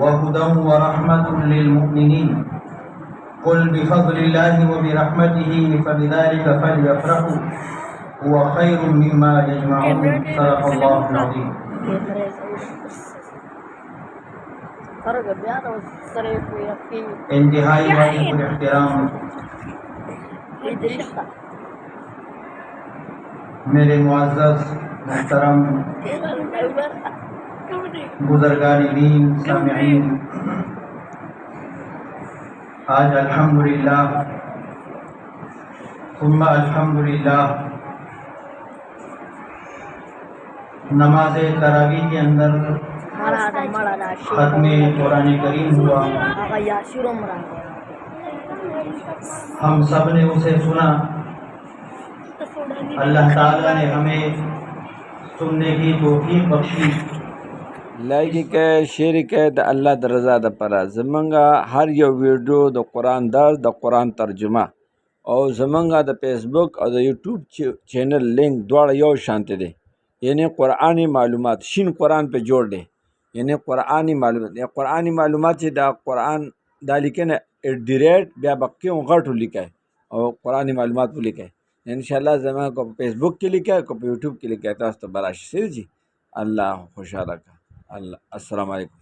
وهدى ورحمة للمؤمنين قل بفضل الله وبرحمته فبذلك فليفرحوا هو خير مما يجمعون صدق الله العظيم. انتہائی واجب الاحترام میرے معزز محترم بزرگان دین سامعین، آج الحمدللہ ثم الحمدللہ نماز تراویح کے اندر ختم قرآن کریم ہوا. ہم سب نے اسے سنا. اللہ تعالیٰ نے ہمیں سننے کی توفیق بخشی. لائکی که شیری که د الله د رضا د پره زمونږه هر یو ویډیو د قرآن درس د قرآن ترجمه او زمونږه د Facebook O the YouTube channel link دواړه you Shanta دی، یعنی قرآنی معلومات شین قرآن پہ جوړ دی، یعنی قرآنی معلومات. یا قرآنی معلومات چې دا قرآن دا لیکنه @، بیا بقیو غټو لیکه او قرآنی معلومات په لیکه. انشاءاللہ زمونږه کو فیسبوک کې لیکه کو په یوټیوب کې لیکه، تاسو ته براشي. سر جی الله خوشاله کا. اللہ السلام علیکم.